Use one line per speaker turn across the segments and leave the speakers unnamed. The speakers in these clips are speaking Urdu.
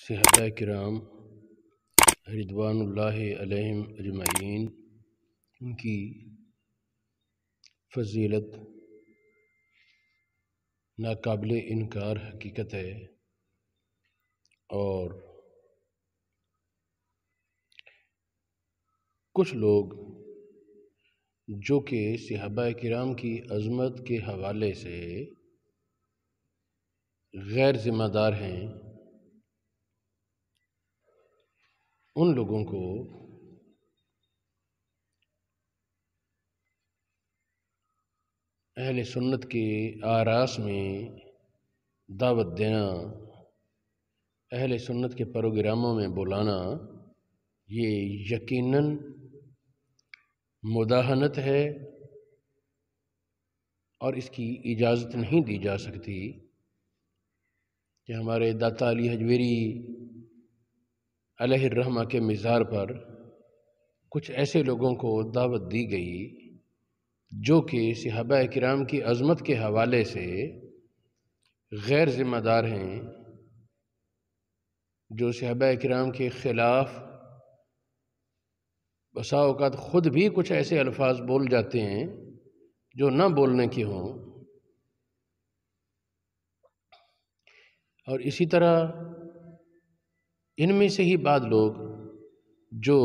صحابہ کرام رضوان اللہ علیہم اجمعین، ان کی فضیلت ناقابل انکار حقیقت ہے، اور کچھ لوگ جو کہ صحابہ کرام کی عظمت کے حوالے سے غیر ذمہ دار ہیں، ان لوگوں کو اہل سنت کے آراس میں دعوت دینا، اہل سنت کے پروگراموں میں بلانا، یہ یقیناً مداہنت ہے اور اس کی اجازت نہیں دی جا سکتی کہ ہمارے داتا علی حجویری علیہ الرحمہ کے مزار پر کچھ ایسے لوگوں کو دعوت دی گئی جو کہ صحابہ کرام کی عظمت کے حوالے سے غیر ذمہ دار ہیں، جو صحابہ کرام کے خلاف بسا اوقات خود بھی کچھ ایسے الفاظ بول جاتے ہیں جو نہ بولنے کے ہوں، اور اسی طرح ان میں سے ہی بعض لوگ جو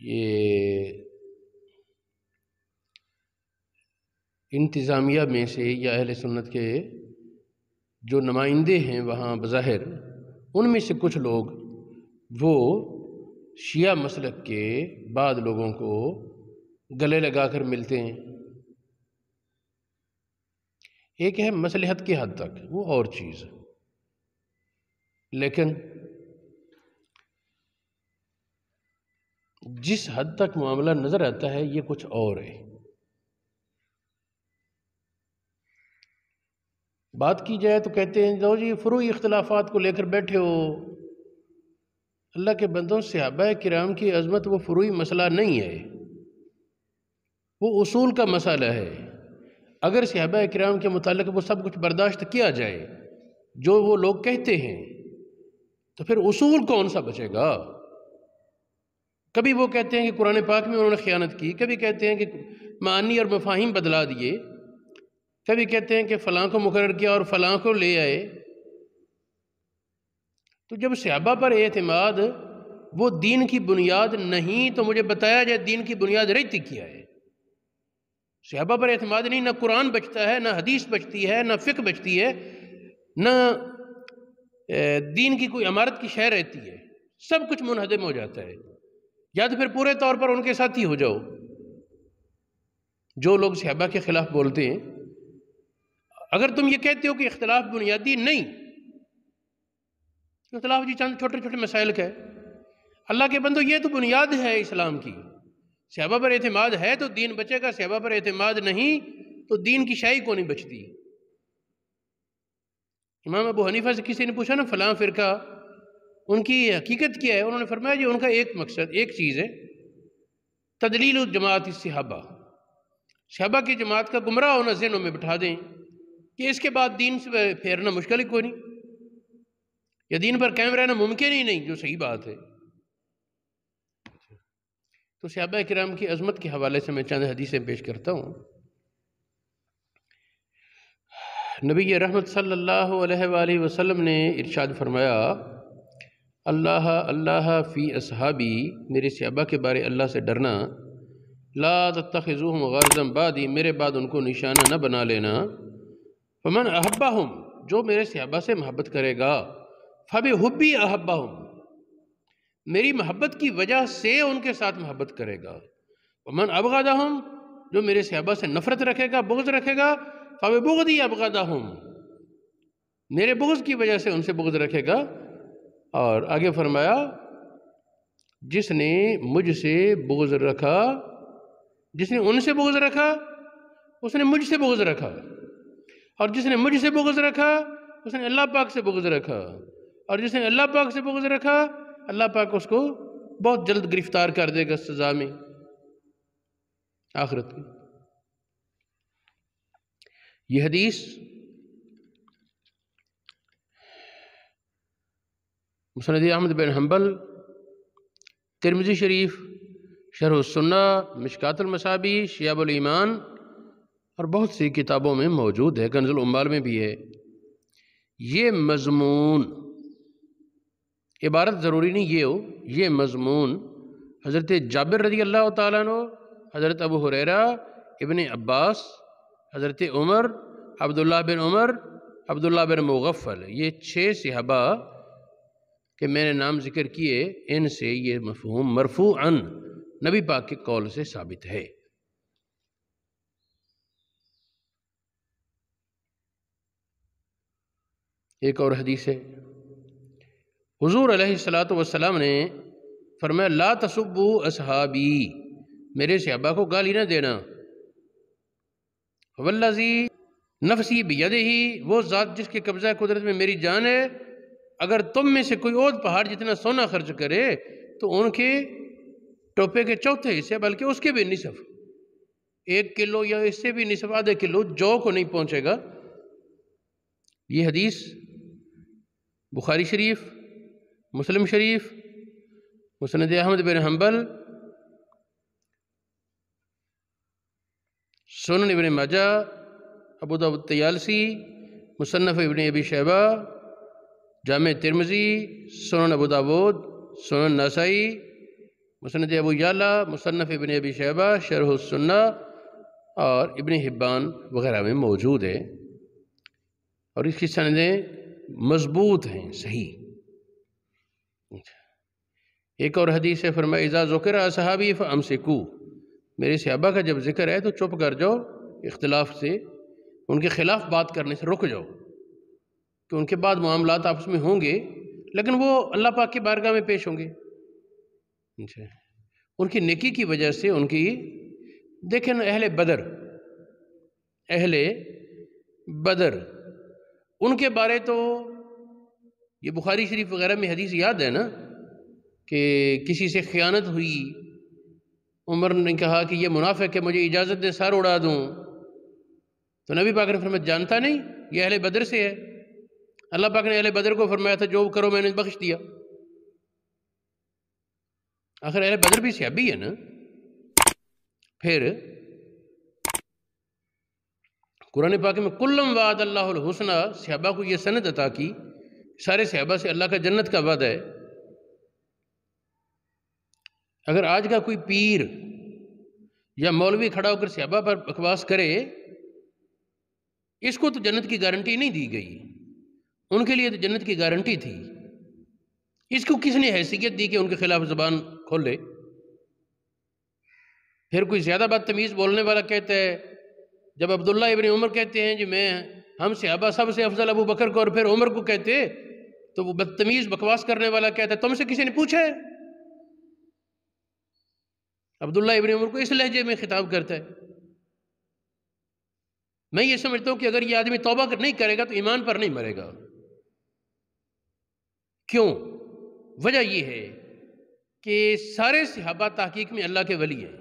یہ انتظامیہ میں سے یا اہل سنت کے جو نمائندے ہیں وہاں بظاہر، ان میں سے کچھ لوگ وہ شیعہ مسلک کے بعض لوگوں کو گلے لگا کر ملتے ہیں۔ ایک ہے مصلحت کی حد تک، وہ اور چیز، لیکن جس حد تک معاملہ نظر آتا ہے یہ کچھ اور ہے۔ بات کی جائے تو کہتے ہیں جو جی فروعی اختلافات کو لے کر بیٹھے ہو، اللہ کے بندوں، صحابہ کرام کی عظمت وہ فروعی مسئلہ نہیں ہے، وہ اصول کا مسئلہ ہے۔ اگر صحابہ کرام کے متعلق وہ سب کچھ برداشت کیا جائے جو وہ لوگ کہتے ہیں تو پھر اصول کون سا بچے گا؟ کبھی وہ کہتے ہیں کہ قرآن پاک میں انہوں نے خیانت کی، کبھی کہتے ہیں کہ معانی اور مفاہیم بدلا دیے، کبھی کہتے ہیں کہ فلاں کو مقرر کیا اور فلاں کو لے آئے۔ تو جب صحابہ پر اعتماد وہ دین کی بنیاد نہیں تو مجھے بتایا جائے دین کی بنیاد رہتی کیا ہے؟ صحابہ پر اعتماد نہیں، نہ قرآن بچتا ہے، نہ حدیث بچتی ہے، نہ فقہ بچتی ہے، نہ دین کی کوئی عمارت کی شے رہتی ہے، سب کچھ منہدم ہو جاتا ہے۔ یا تو پھر پورے طور پر ان کے ساتھی ہو جاؤ جو لوگ صحابہ کے خلاف بولتے ہیں۔ اگر تم یہ کہتے ہو کہ اختلاف بنیادی نہیں، اختلاف جی چند چھوٹے چھوٹے مسائل کا ہے، اللہ کے بندو یہ تو بنیاد ہے اسلام کی۔ صحابہ پر اعتماد ہے تو دین بچے گا، صحابہ پر اعتماد نہیں تو دین کی شائی کو نہیں بچتی۔ امام ابو حنیفہ سے کسی نے پوچھا نا فلاں فرقہ ان کی حقیقت کیا ہے، انہوں نے فرمایا جی ان کا ایک مقصد، ایک چیز ہے، تدلیل جماعت الصحابہ، صحابہ کی جماعت کا گمراہ ہونا ذہنوں میں بٹھا دیں کہ اس کے بعد دین سے پھیرنا مشکل ہی کوئی نہیں، یا دین پر قائم رہنا ممکن ہی نہیں، جو صحیح بات ہے۔ تو صحابہ کرام کی عظمت کے حوالے سے میں چند حدیثیں پیش کرتا ہوں۔ نبی رحمت صلی اللہ علیہ وآلہ وسلم نے ارشاد فرمایا، اللہ اللہ فی اصحابی، میرے صحابہ کے بارے اللہ سے ڈرنا، لا تتخذوہم غرضا بعدی، میرے بعد ان کو نشانہ نہ بنا لینا، فمن احبہم، جو میرے صحابہ سے محبت کرے گا، فبحبی احبہم، میری محبت کی وجہ سے ان کے ساتھ محبت کرے گا، ومن ابغضہم، جو میرے صحابہ سے نفرت رکھے گا، بغض رکھے گا، فببغضی ابغضہم، میرے بغض کی وجہ سے ان سے بغض رکھے گا۔ اور آگے فرمایا، جس نے مجھ سے بغض رکھا، جس نے ان سے بغض رکھا اس نے مجھ سے بغض رکھا، اور جس نے مجھ سے بغض رکھا اس نے اللہ پاک سے بغض رکھا، اور جس نے اللہ پاک سے بغض رکھا اللہ پاک اس کو بہت جلد گرفتار کر دے گا سزا میں آخرت کی۔ یہ حدیث مسند احمد بن حنبل، ترمذی شریف، شرح السنہ، مشکات المصابیح، شعب الایمان اور بہت سی کتابوں میں موجود ہے، کنز العمال میں بھی ہے۔ یہ مضمون، عبارت ضروری نہیں یہ ہو، یہ مضمون حضرت جابر رضی اللہ تعالیٰ عنہ، حضرت ابو ہریرہ، ابن عباس، حضرت عمر، عبداللہ بن عمر، عبداللہ بن مغفل، یہ 6 صحابہ کہ میں نے نام ذکر کیے، ان سے یہ مفہوم مرفوعاً نبی پاک کے قول سے ثابت ہے۔ ایک اور حدیث ہے، حضور علیہ السلام نے فرمایا لا تسبوا اصحابی، میرے صحابہ کو گالی نہ دینا، والذی نفسی بیدہ، وہ ذات جس کے قبضہ قدرت میں میری جان ہے، اگر تم میں سے کوئی اور پہاڑ جتنا سونا خرچ کرے تو ان کے ٹوپے کے چوتھے حصے بلکہ اس کے بھی نصف، 1 کلو یا اس سے بھی نصف، آدھے کلو جو کو نہیں پہنچے گا۔ یہ حدیث بخاری شریف، مسلم شریف، مسند احمد بن حنبل، سنن ابن ماجہ، ابو داؤد طیالسی، مصنف ابن ابی شیبہ، جامع ترمذی، سنن ابو داؤد، سنن نسائی، مسند ابو یعلا، مصنف ابن ابی شیبہ، شرح السنہ اور ابن حبان وغیرہ میں موجود ہے، اور اس کی سندیں مضبوط ہیں، صحیح۔ ایک اور حدیث ہے، فرمایا اذا ذکر اصحابی فامسکوا، میرے صحابہ کا جب ذکر ہے تو چپ کر جاؤ، اختلاف سے، ان کے خلاف بات کرنے سے رک جاؤ، کہ ان کے بعد معاملات آپس میں ہوں گے لیکن وہ اللہ پاک کی بارگاہ میں پیش ہوں گے۔ ان کی نیکی کی وجہ سے، ان کی دیکھیں اہل بدر ان کے بارے تو یہ بخاری شریف وغیرہ میں حدیث یاد ہے نا، کہ کسی سے خیانت ہوئی، عمر نے کہا کہ یہ منافق ہے، مجھے اجازت دے سر اڑا دوں، تو نبی پاک نے فرمایا جانتا نہیں یہ اہل بدر سے ہے۔ اللہ پاک نے اہل بدر کو فرمایا تھا جو کرو میں نے بخش دیا، آخر اہل بدر بھی صحابی ہے نا۔ پھر قرآن پاک میں کلم وعد اللہ الحسنہ، صحابہ کو یہ سند عطا کی، سارے صحابہ سے اللہ کا جنت کا وعدہ ہے۔ اگر آج کا کوئی پیر یا مولوی کھڑا ہو کر صحابہ پر بکواس کرے، اس کو تو جنت کی گارنٹی نہیں دی گئی، ان کے لیے تو جنت کی گارنٹی تھی، اس کو کس نے حیثیت دی کہ ان کے خلاف زبان کھولے؟ پھر کوئی زیادہ بدتمیز بولنے والا کہتا ہے، جب عبداللہ ابن عمر کہتے ہیں جی ہم صحابہ سب سے افضل ابو بکر کو، اور پھر عمر کو کہتے، تو وہ بدتمیز بکواس کرنے والا کہتا ہے تم سے کسی نے پوچھا ہے؟ عبداللہ ابن عمر کو اس لہجے میں خطاب کرتا ہے۔ میں یہ سمجھتا ہوں کہ اگر یہ آدمی توبہ نہیں کرے گا تو ایمان پر نہیں مرے گا۔ کیوں؟ وجہ یہ ہے کہ سارے صحابہ تحقیق میں اللہ کے ولی ہیں،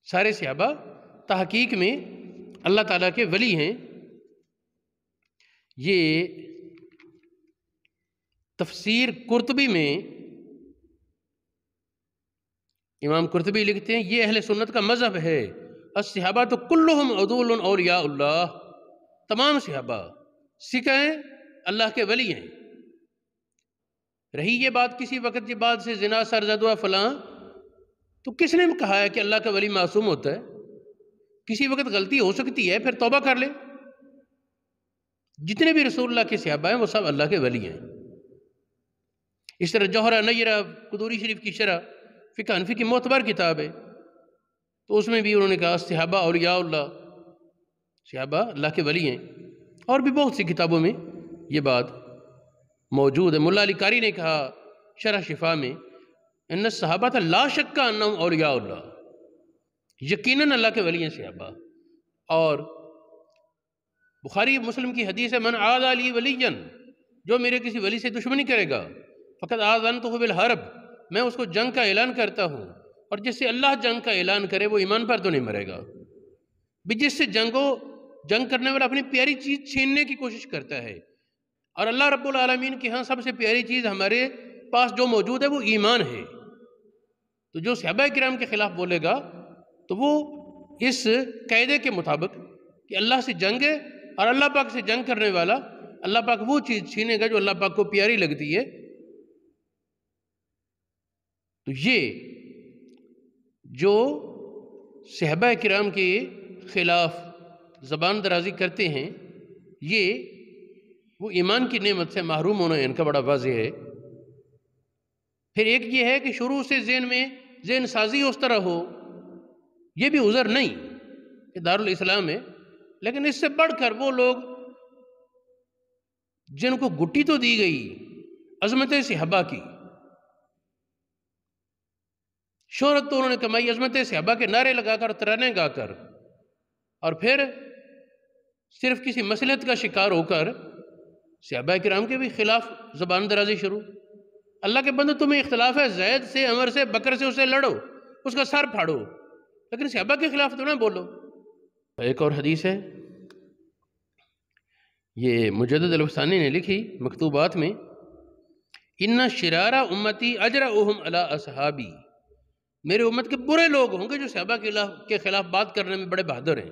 سارے صحابہ تحقیق میں اللہ تعالیٰ کے ولی ہیں۔ یہ تفسیر قرطبی میں امام قرطبی لکھتے ہیں یہ اہل سنت کا مذہب ہے، الصحابہ تو کلہم عدول اولیاء اللہ، تمام صحابہ سکہ ہیں، اللہ کے ولی ہیں۔ رہی یہ بات کسی وقت یہ بات سے زنا سرزد ہوا فلاں، تو کس نے کہا ہے کہ اللہ کا ولی معصوم ہوتا ہے؟ کسی وقت غلطی ہو سکتی ہے، پھر توبہ کر لے۔ جتنے بھی رسول اللہ کے صحابہ ہیں وہ سب اللہ کے ولی ہیں۔ اس طرح جوہرہ نیرہ قدوری شریف کی شرح فقہ حنفی کی معتبر کتاب ہے، تو اس میں بھی انہوں نے کہا صحابہ اولیاء اللہ، صحابہ اللہ کے ولی ہیں۔ اور بھی بہت سی کتابوں میں یہ بات موجود ہے۔ ملا علی قاری نے کہا شرح شفا میں، ان الصحابہ لا شک انہم اولیاء اللہ، یقیناً اللہ کے ولی ہیں صحابہ۔ اور بخاری مسلم کی حدیث ہے من عادى لی ولیا، جو میرے کسی ولی سے دشمنی کرے گا فقد آذنتہ بالحرب، میں اس کو جنگ کا اعلان کرتا ہوں، اور جس سے اللہ جنگ کا اعلان کرے وہ ایمان پر تو نہیں مرے گا۔ بھی جس سے جنگ کرنے والا اپنی پیاری چیز چھیننے کی کوشش کرتا ہے، اور اللہ رب العالمین کے ہاں سب سے پیاری چیز ہمارے پاس جو موجود ہے وہ ایمان ہے۔ تو جو صحابہ کرام کے خلاف بولے گا تو وہ اس قاعدے کے مطابق کہ اللہ سے جنگ ہے اور اللہ پاک سے جنگ کرنے والا اللہ پاک وہ چیز چھینے گا جو اللہ پاک کو پیاری لگتی ہے۔ تو یہ جو صحابہ کرام کے خلاف زبان درازی کرتے ہیں یہ وہ ایمان کی نعمت سے محروم ہونا ان کا بڑا واضح ہے۔ پھر ایک یہ ہے کہ شروع سے ذہن سازی اس طرح ہو، یہ بھی عذر نہیں کہ دارالاسلام ہے، لیکن اس سے بڑھ کر وہ لوگ جن کو گٹی تو دی گئی عظمت صحابہ کی، شہرت تو انہوں نے کمائی عظمت صحابہ کے نعرے لگا کر ترانے گا کر، اور پھر صرف کسی مصلحت کا شکار ہو کر صحابہ کرام کے بھی خلاف زبان درازی شروع۔ اللہ کے بندے تمہیں اختلاف ہے زید سے، عمر سے، بکر سے، اسے لڑو، اس کا سر پھاڑو، لیکن صحابہ کے خلاف تو نہ بولو۔ ایک اور حدیث ہے، یہ مجدد الفسانی نے لکھی مکتوبات میں، ان شرار امتی اجرؤہم علی اصحابی، میرے امت کے برے لوگ ہوں گے جو صحابہ کے خلاف بات کرنے میں بڑے بہادر ہیں،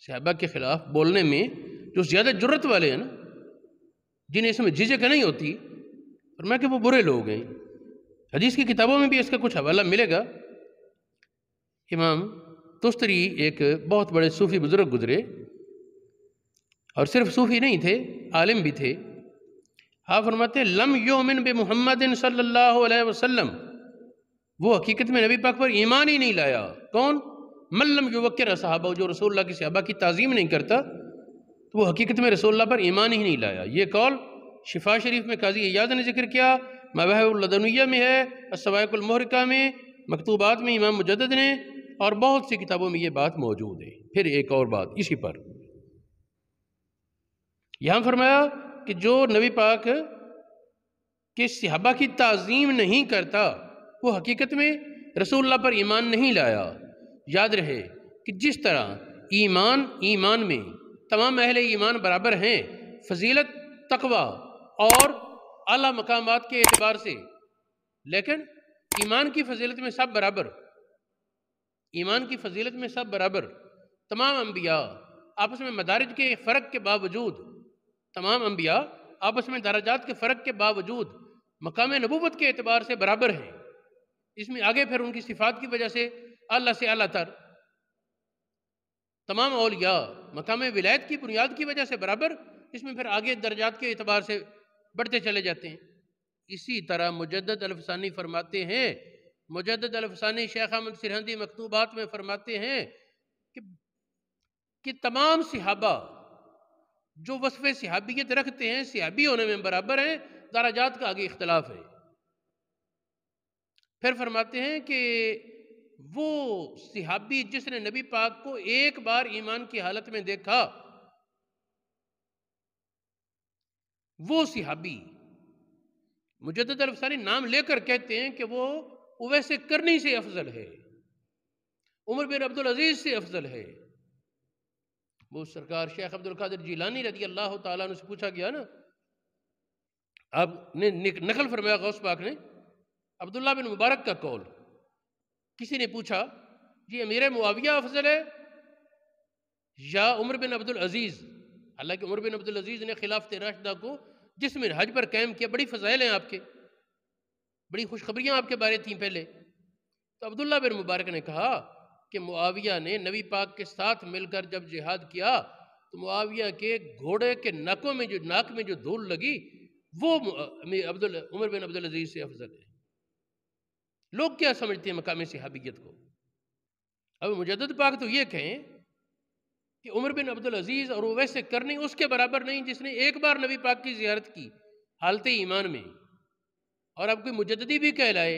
صحابہ کے خلاف بولنے میں جو زیادہ جرت والے ہیں نا، جنہیں اس میں جھجک نہیں ہوتی، فرمایا کہ وہ برے لوگ ہیں۔ حدیث کی کتابوں میں بھی اس کا کچھ حوالہ ملے گا۔ امام تستری ایک بہت بڑے صوفی بزرگ گزرے، اور صرف صوفی نہیں تھے، عالم بھی تھے۔ آپ فرماتے ہیں لم یؤمن بمحمد صلی اللہ علیہ وسلم، وہ حقیقت میں نبی پاک پر ایمان ہی نہیں لایا۔ کون؟ من لم یوقر اصحابہ، جو رسول اللہ کی صحابہ کی تعظیم نہیں کرتا تو وہ حقیقت میں رسول اللہ پر ایمان ہی نہیں لایا۔ یہ قول شفا شریف میں قاضی ایاز نے ذکر کیا، مواہب اللدنیہ میں ہے، الصواعق المحرقہ میں، مکتوبات میں امام مجدد نے، اور بہت سی کتابوں میں یہ بات موجود ہے۔ پھر ایک اور بات اسی پر یہاں فرمایا کہ جو نبی پاک کے صحابہ کی تعظیم نہیں کرتا وہ حقیقت میں رسول اللہ پر ایمان نہیں لایا۔ یاد رہے کہ جس طرح ایمان میں تمام اہل ایمان برابر ہیں فضیلت، تقوی اور اعلیٰ مقامات کے اعتبار سے، لیکن ایمان کی فضیلت میں سب برابر، ایمان کی فضیلت میں سب برابر، تمام انبیاء آپس میں مدارج کے فرق کے باوجود، تمام انبیاء آپس میں درجات کے فرق کے باوجود مقام نبوت کے اعتبار سے برابر ہیں۔ اس میں آگے پھر ان کی صفات کی وجہ سے اعلیٰ سے اعلیٰ تر تمام اولیاء مقام ولایت کی بنیاد کی وجہ سے برابر، اس میں پھر آگے درجات کے اعتبار سے بڑھتے چلے جاتے ہیں۔ اسی طرح مجدد الفسانی فرماتے ہیں، مجدد الفسانی شیخ احمد سرہندی مکتوبات میں فرماتے ہیں کہ تمام صحابہ جو وصف صحابیت رکھتے ہیں صحابی ہونے میں برابر ہیں، درجات کا آگے اختلاف ہے۔ پھر فرماتے ہیں کہ وہ صحابی جس نے نبی پاک کو ایک بار ایمان کی حالت میں دیکھا، وہ صحابی مجدد الفسانی نام لے کر کہتے ہیں کہ وہ اویس کرنی سے افضل ہے، عمر بن عبدالعزیز سے افضل ہے۔ وہ سرکار شیخ عبدالقادر جیلانی رضی اللہ تعالیٰ عنہ سے پوچھا گیا نا، آپ نے نقل فرمایا غوث پاک نے عبداللہ بن مبارک کا قول، کسی نے پوچھا جی امیر معاویہ افضل ہے یا عمر بن عبدالعزیز؟ حالانکہ عمر بن عبدالعزیز نے خلافت راشدہ کو جس میں حج پر قائم کیا، بڑی فضائل ہیں آپ کے، بڑی خوشخبریاں آپ کے بارے تھیں پہلے۔ تو عبداللہ بن مبارک نے کہا کہ معاویہ نے نبی پاک کے ساتھ مل کر جب جہاد کیا تو معاویہ کے گھوڑے کے ناک میں جو دھول لگی وہ عمر بن عبدالعزیز سے افضل ہے۔ لوگ کیا سمجھتے ہیں مقام صحابیت کو؟ اب مجدد پاک تو یہ کہیں کہ عمر بن عبدالعزیز اور اویس کرنی اس کے برابر نہیں جس نے ایک بار نبی پاک کی زیارت کی حالت ایمان میں، اور اب کوئی مجددی بھی کہلائے،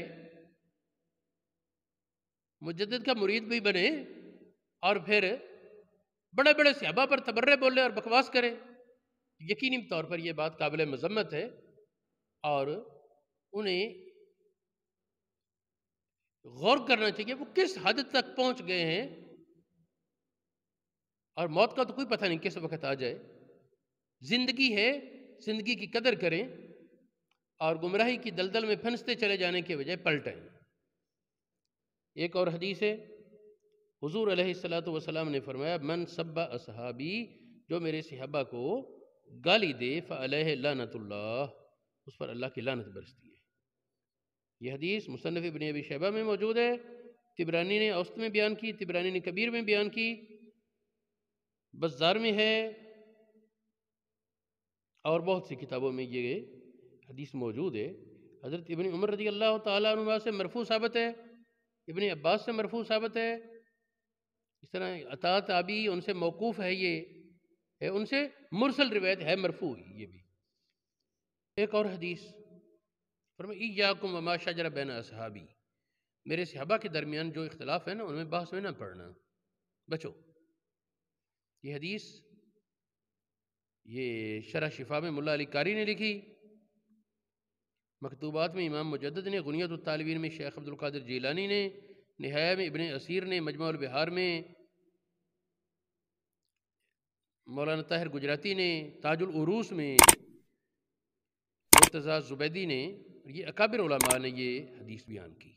مجدد کا مرید بھی بنے اور پھر بڑے بڑے صحابہ پر تبرے بولے اور بکواس کرے، یقینی طور پر یہ بات قابل مذمت ہے، اور انہیں غور کرنا چاہیے وہ کس حد تک پہنچ گئے ہیں، اور موت کا تو کوئی پتہ نہیں کس وقت آ جائے۔ زندگی ہے زندگی کی قدر کریں اور گمراہی کی دلدل میں پھنستے چلے جانے کے بجائے پلٹیں۔ ایک اور حدیث ہے، حضور علیہ الصلوۃ نے فرمایا من سب اصحابی، جو میرے صحابہ کو گالی دے فعلیہ لعنت اللہ، اس پر اللہ کی لعنت برستی ہے۔ یہ حدیث مصنف ابن ابی شیبہ میں موجود ہے، طبرانی نے اوسط میں بیان کی، طبرانی نے کبیر میں بیان کی، بزار میں ہے، اور بہت سی کتابوں میں یہ حدیث موجود ہے۔ حضرت ابن عمر رضی اللہ تعالیٰ عنہ سے مرفوع ثابت ہے، ابن عباس سے مرفوع ثابت ہے، اس طرح عطا تابعی ان سے موقوف ہے، یہ ہے ان سے مرسل روایت ہے، مرفوع یہ بھی۔ ایک اور حدیث فرمایا ایاکم وما شجر بین اصحابی، میرے صحابہ کے درمیان جو اختلاف ہے نا ان میں بحث میں نہ پڑنا، بچو۔ یہ حدیث یہ شرح شفا میں ملا علی قاری نے لکھی، مکتوبات میں امام مجدد نے، غنیت الطالبین میں شیخ عبد القادر جیلانی نے، نہایہ میں ابن اسیر نے، مجموع البحار میں مولانا طاہر گجراتی نے، تاج العروس میں مرتضیٰ زبیدی نے، یہ اکابر علماء نے یہ حدیث بیان کی۔